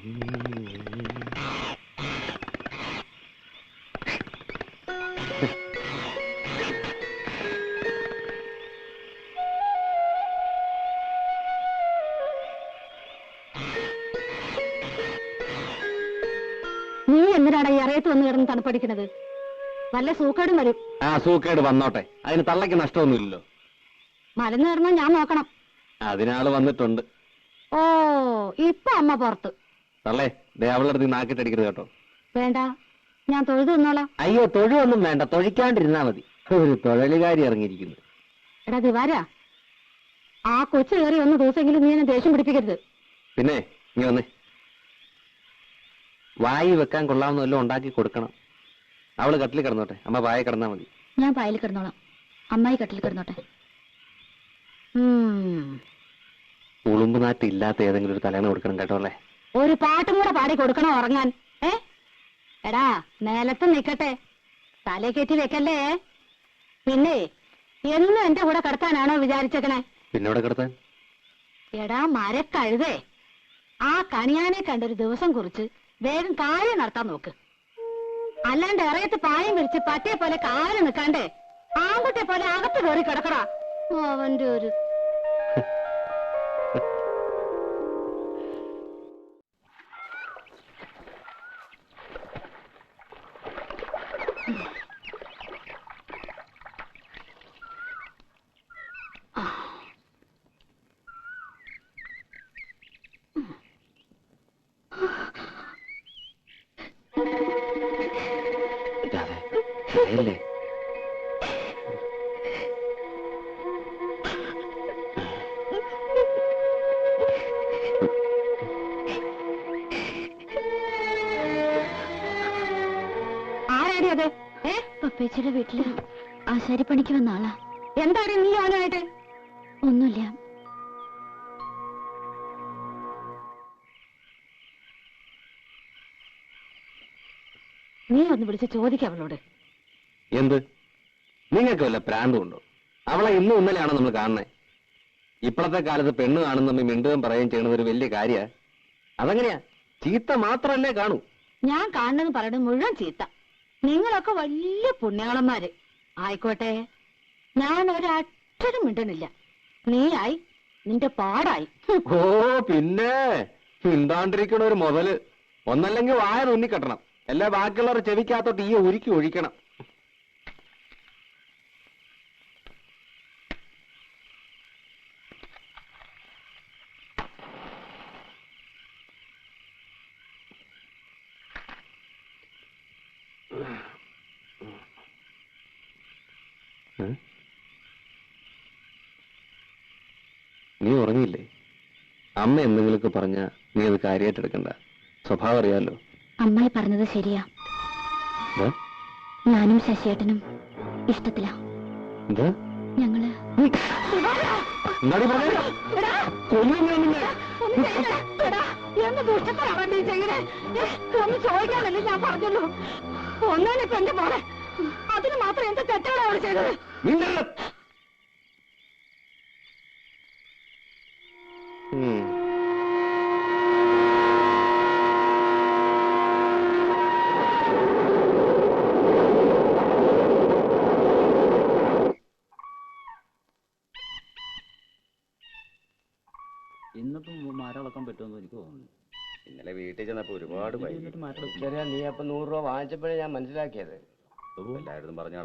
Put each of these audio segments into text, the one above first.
നീ എന്തിനാണ് ഈ അറിയത്ത് വന്ന് കിടന്ന് തണുപ്പടിക്കുന്നത്? വല്ല സൂക്കേടും വരും. ആ സൂക്കേട് വന്നോട്ടെ, അതിന് തള്ളയ്ക്ക് നഷ്ടമൊന്നുമില്ലല്ലോ. മലന്ന് കയറണം ഞാൻ നോക്കണം. അതിനാള് വന്നിട്ടുണ്ട്. ഓ ഇപ്പൊ അമ്മ പുറത്ത്. തള്ളേ അവളുടെ അടുത്ത് നാക്കിട്ടടിക്കരുത് കേട്ടോ. വേണ്ട, ഞാൻ തൊഴുതു നിന്നോളാം. അയ്യോ തൊഴുവൊന്നും വേണ്ട, തൊഴിക്കാണ്ടിരുന്നാ മതി. ഒരു തൊഴിലുകാരി ഇറങ്ങിയിരിക്കുന്നു. എടാ ദിവാര, ആ കൊച്ചു കയറി ഒന്ന് ദിവസമെങ്കിലും നീ എന്നെ ദേഷ്യം പിടിപ്പിക്കരുത്. പിന്നെ നീ വന്നേ, വായി വെക്കാൻ കൊള്ളാവുന്ന വല്ലതും ഉണ്ടാക്കി കൊടുക്കണം. അവള് കട്ടിൽ കിടന്നോട്ടെ, അമ്മ വായ കിടന്നാ മതി. ഞാൻ പായൽ കിടന്നോളാം, അമ്മായി കട്ടിൽ കിടന്നോട്ടെ. ഉളുമ്പ് നാറ്റ് ഇല്ലാത്ത ഏതെങ്കിലും ഒരു തലേണ കൊടുക്കണം കേട്ടോ അല്ലേ. ഒരു പാട്ടും കൂടെ പാടി കൊടുക്കണോ ഉറങ്ങാൻ? എടാ നേലത്ത് നിക്കട്ടെ, തലേ കെറ്റി വെക്കല്ലേ. പിന്നെ എന്നും എന്റെ കൂടെ കിടത്താനാണോ വിചാരിച്ചേക്കണേ? പിന്നെ ഇവിടെ കിടത്താൻ? എടാ മരക്കഴുതേ, ആ കണിയാനെ കണ്ടൊരു ദിവസം കുറിച്ച് വേഗം കാര്യം നടത്താൻ നോക്ക്. അല്ലാണ്ട് ഇറയത്ത് പായം വിരിച്ച് പട്ടിയെ പോലെ കാല് നിൽക്കാണ്ടേ ആൺകുട്ടിയെ പോലെ അകത്ത് കയറി കിടക്കടാ. അവന്റെ ഒരു അല്ലേ ആരാടി അത്? പപ്പേച്ചിയുടെ വീട്ടില് ആശാരിപ്പണിക്ക് വന്ന ആളാ. എന്താടി നീ അവനായിട്ട്? ഒന്നുമില്ല. നീ ഒന്ന് വിളിച്ച് ചോദിക്ക അവളോട്. എന്ത്? നിങ്ങൾക്ക് വല്ല പ്രാന്തമുണ്ടോ? അവളെ ഇന്നും ഇന്നലെയാണോ നമ്മൾ കാണുന്നത്? ഇപ്പോഴത്തെ കാലത്ത് പെണ്ണ് കാണുന്ന മിണ്ടുകയും പറയുകയും ചെയ്യുന്നത് ഒരു വലിയ കാര്യ. അതെങ്ങനെയാ? ചീത്ത മാത്രല്ലേ കാണൂ. ഞാൻ കാണുന്നത് പറയുന്നത് മുഴുവൻ ചീത്ത. നിങ്ങളൊക്കെ വലിയ പുണ്യാളന്മാര് ആയിക്കോട്ടെ. ഞാൻ ഒരക്ഷരം മിണ്ടണില്ല. നീയായി നിന്റെ പാടായി. ഓ പിന്നെ മിണ്ടാണ്ടിരിക്കണ ഒരു മുതല്. ഒന്നല്ലെങ്കിൽ വായ തുന്നിക്കെട്ടണം, എല്ലാ ബാക്കിയുള്ളവർ ചെവിക്കകത്തോട്ട് ഈ ഉരുക്കി ഒഴിക്കണം. നീ ഉറങ്ങിയില്ലേ? അമ്മ എന്തെങ്കിലുമൊക്കെ പറഞ്ഞ നീ അത് കാര്യമായിട്ടെടുക്കണ്ട. സ്വഭാവം അറിയാലോ. അമ്മായി പറഞ്ഞത് ശരിയാ. ഞാനും ശശിയേട്ടനും ഇഷ്ടത്തിലാ. ഞങ്ങള് ഒന്ന് ചോദിക്കാനല്ലേ ഞാൻ പറഞ്ഞുള്ളൂ. ഒന്നിനിപ്പോ എന്റെ മോളെ അതിന് മാത്രം എന്ത് തെറ്റാണ് അവൾ ചെയ്തത്? ഇന്നിപ്പം മാറ്റളക്കാൻ പറ്റുമെന്ന് എനിക്ക് തോന്നുന്നു. ഇന്നലെ വീട്ടിൽ ചെന്നപ്പോ ഒരുപാട് നീ അപ്പൊ 100 രൂപ വാങ്ങിച്ചപ്പോഴേ ഞാൻ മനസ്സിലാക്കിയത്. എല്ലായിടത്തും പറഞ്ഞാൽ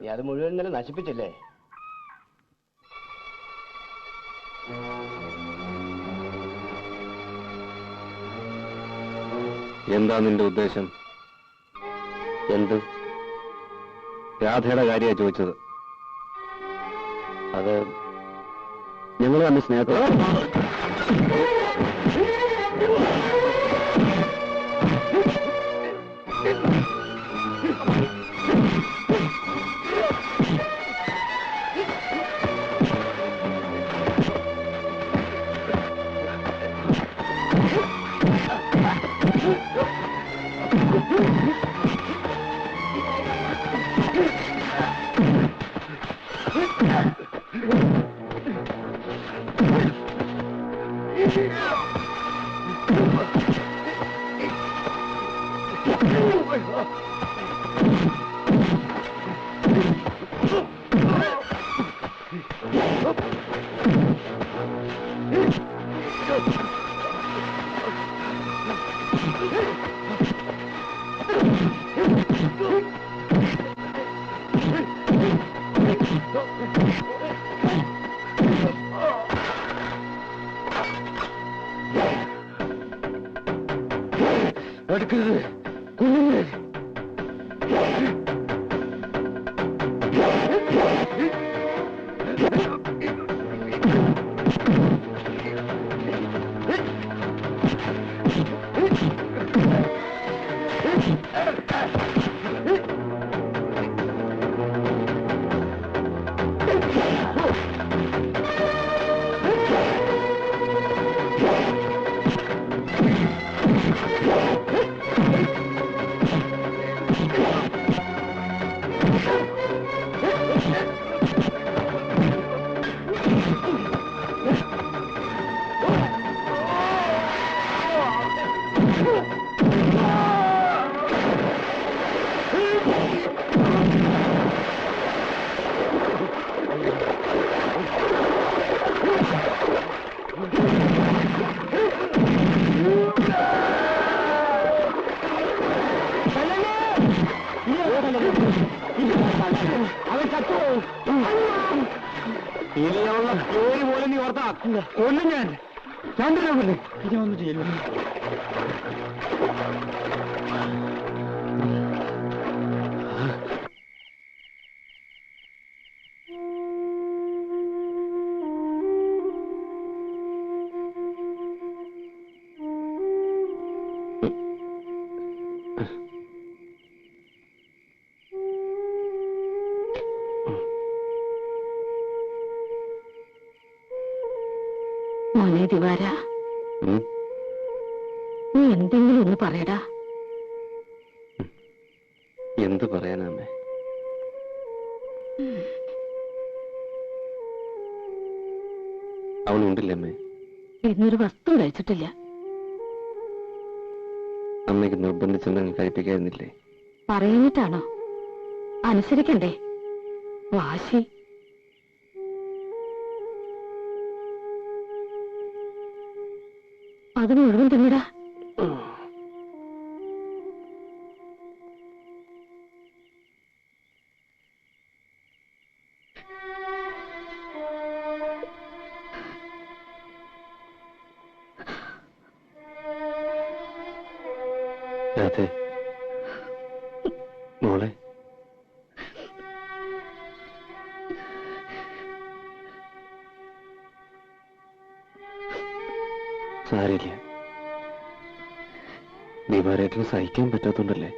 നീ അത് മുഴുവൻ ഇന്നലെ നശിപ്പിച്ചില്ലേ? എന്താ നിന്റെ ഉദ്ദേശം? എന്ത്? രാധയുടെ കാര്യമാണ് ചോദിച്ചത്. അത് ഞങ്ങൾ തമ്മിൽ സ്നേഹത്തോടെ അടുക്കരുത്, കൊല്ലുന്നത്. ഇനിയുള്ള പേര് പോലെ നീ ഓർത്താ കൊല്ലും ഞാൻ. രണ്ടിനെ കൊല്ലും. ഇനി വന്നിട്ട് ചെല്ലും. മോനെ ദിവാര, നീ എന്തെങ്കിലും ഒന്ന് പറയടാ. എന്ത് പറയാനാമേ? അവളുണ്ടില്ലേ അമ്മേ? ഇന്നൊരു വസ്തു കഴിച്ചിട്ടില്ല. അമ്മയ്ക്ക് നിർബന്ധിച്ചെന്തെങ്കിലും കഴിപ്പിക്കായിരുന്നില്ലേ? പറയുന്നിട്ടാണോ? അനുസരിക്കണ്ടേ? വാശി. അത് മുഴുവൻ തിന്നിടാ. രാധേ, മോളെ, സാരില്ല. ദിവാരേട്ടന് സഹിക്കാൻ പറ്റാത്തോണ്ടല്ലേ?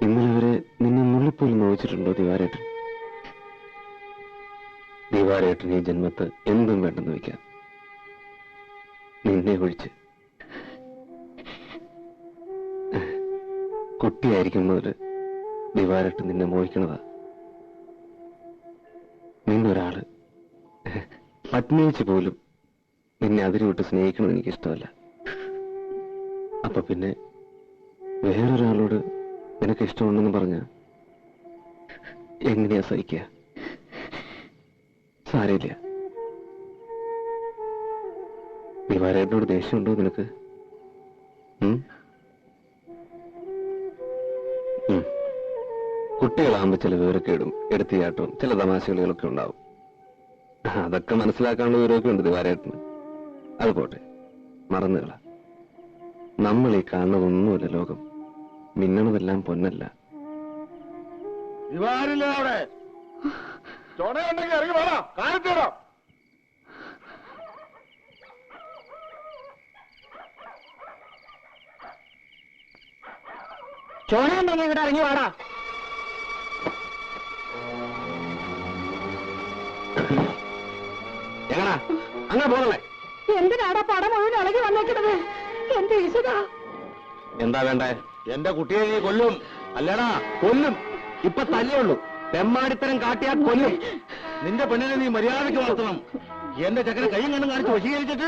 ഇന്നലെ വരെ നിന്നെ നുള്ളിപ്പോലും നോവിച്ചിട്ടുണ്ടോ ദിവാരേട്ടൻ? ദിവാരേട്ടൻ ഈ ജന്മത്ത് എന്തും വേണ്ടെന്ന് വയ്ക്കാം, നിന്നെ ഒഴിച്ച്. കുട്ടിയായിരിക്കുന്നവര് ദിവാരേട്ടൻ നിന്നെ മോഹിക്കണതാ. നിന്നൊരാള് പത്നിയിച്ച് പോലും നിന്നെ അതിരുവിട്ട് സ്നേഹിക്കണമെന്ന് എനിക്കിഷ്ടമല്ല. അപ്പൊ പിന്നെ വേറൊരാളോട് നിനക്ക് ഇഷ്ടമുണ്ടെന്ന് പറഞ്ഞ എങ്ങനെയാ സഹിക്കുക? സാരമില്ല. ദിവാരേട്ടനോട് ദേഷ്യമുണ്ടോ നിനക്ക്? കുട്ടികളാകുമ്പോ ചില വിവരക്കേടും എടുത്തിയാട്ടവും ചില തമാശകളികളൊക്കെ ഉണ്ടാവും. അതൊക്കെ മനസ്സിലാക്കാനുള്ള വിവരമൊക്കെ ഉണ്ട് ദിവാരേട്ടന്. അത് പോട്ടെ, മറന്നുകള. നമ്മൾ ഈ കാണുന്നതൊന്നുമല്ല ലോകം. മിന്നണതെല്ലാം പൊന്നല്ല. ചോണയുണ്ടെങ്കിൽ ഇവിടെ ഇറങ്ങി വാടാ. എങ്ങനാ അങ്ങനെ പോകണേ? എന്തിനാടാ പടം മുഴുവൻ ഇളകി വന്നേക്കുന്നത്? എന്റെ ഈശ്വരാ, എന്താ വേണ്ടേ? എന്റെ കുട്ടിയെ നീ കൊല്ലും. അല്ലടാ, കൊല്ലും. ഇപ്പൊ തല്ലേയുള്ളൂ. തെമ്മാടിത്തരം കാട്ടിയാൽ കൊല്ലും. നിന്റെ പെണ്ണിനെ നീ മര്യാദയ്ക്ക് വളർത്തണം. എന്റെ ചക്കനെ കൈയും കണ്ണും കാണിച്ച് വശീകരിച്ചിട്ട്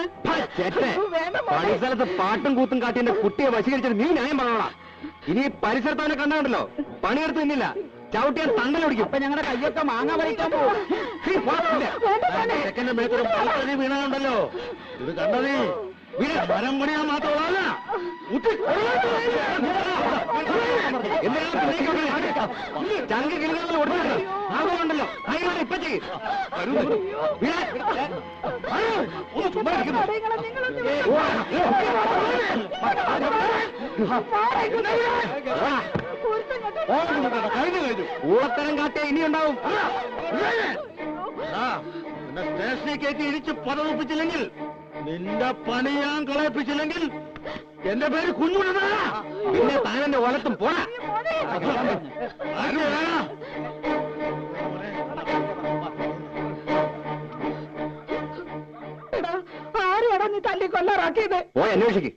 പരിസരത്ത് പാട്ടും കൂത്തും കാട്ടി എന്റെ കുട്ടിയെ വശീകരിച്ചിട്ട് നീ ന്യായം പറഞ്ഞോളാം. ഇനി പരിസരത്ത് അവനെ കണ്ടാണ്ടല്ലോ പണിയെടുത്ത് നിന്നില്ല, ചവിട്ടിയാൻ തണ്ടലൊടിക്കും. അപ്പൊ ഞങ്ങളുടെ കയ്യൊക്കെ മാങ്ങ പറിക്കാൻ പോകും. ചെക്കന്റെ മേത്തൊരു മരത്തടി വീണുണ്ടല്ലോ, ഇത് കണ്ടതേ മരം പണിയാൻ മാത്രമല്ല ചങ്ക് കിലുകൾ ഓടിച്ചോ അതിനോട് ഇപ്പൊ ചെയ്യും. ഊളത്തരം കാട്ടിയ ഇനിയുണ്ടാവും. സ്റ്റേഷനിൽ കയറ്റി ഇടിച്ച് പതപ്പിച്ചില്ലെങ്കിൽ, നിന്റെ പണി ഞാൻ കളയിപ്പിച്ചില്ലെങ്കിൽ എന്റെ പേര് കുഞ്ഞുണ്ണ. പിന്നെ താനെന്റെ ഓലത്തും പോരാ. ആരെയാടാ നീ തല്ലിക്കൊല്ലാറാക്കിയത്? പോയി അന്വേഷിക്ക്.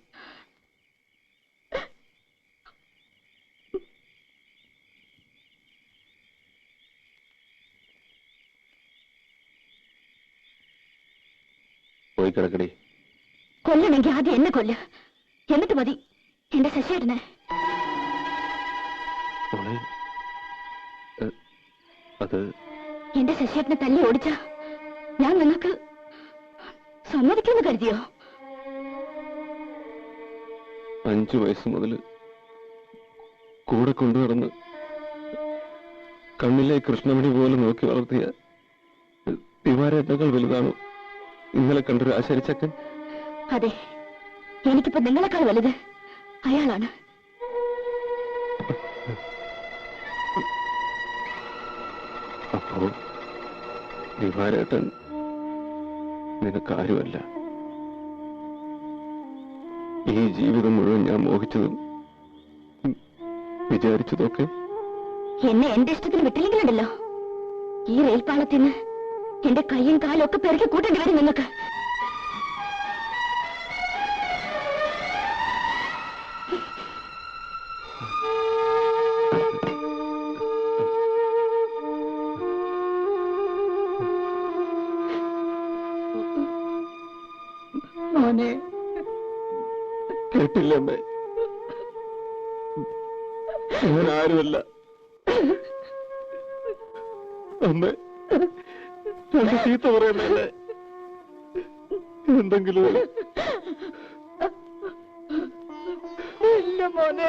പോയി കിടക്കടി. കൊല്ലണമെങ്കിൽ ആദ്യം എന്നെ കൊല്ല്, എന്നിട്ട് മതി എന്റെ ശശിയേട്ടനെ. അത് എന്റെ ശശിയേട്ടനെ തല്ലി ഓടിച്ച ഞാൻ നിങ്ങൾക്ക് സമ്മതിക്കുമെന്ന് കരുതിയോ? 5 വയസ്സ് മുതൽ കൂടെ കൊണ്ടുനടന്ന് കണ്ണിലെ കൃഷ്ണമണി പോലെ നോക്കി വളർത്തിയ തിവാരേട്ടകൾ വലുതാണോ ഇന്നലെ കണ്ടൊരു ആശാരിച്ചക്കൻ? അതെ, എനിക്കിപ്പോ നിങ്ങളെക്കാൾ വലുത് അയാളാണ്. അപ്പോ തിവാരേട്ടൻ നിനക്കാരുമല്ല. ഈ ജീവിതം മുഴുവൻ ഞാൻ മോഹിച്ചതും വിചാരിച്ചതൊക്കെ എന്നെ എന്റെ ഇഷ്ടത്തിന് വിട്ടില്ലെങ്കിലുണ്ടല്ലോ, ഈ റെയിൽപാളത്തിൽ നിന്ന് എന്റെ കൈയും കാലും ഒക്കെ പെറുക്കി കൂട്ടേണ്ടി വരും നിങ്ങൾക്ക്. മോനെ, കേട്ടില്ല അമ്മേ, ഞാൻ ആരുമല്ല. അമ്മ രണ്ട് ചീത്ത പറയുന്നല്ലേ, എന്തെങ്കിലും ഇല്ല മോനെ.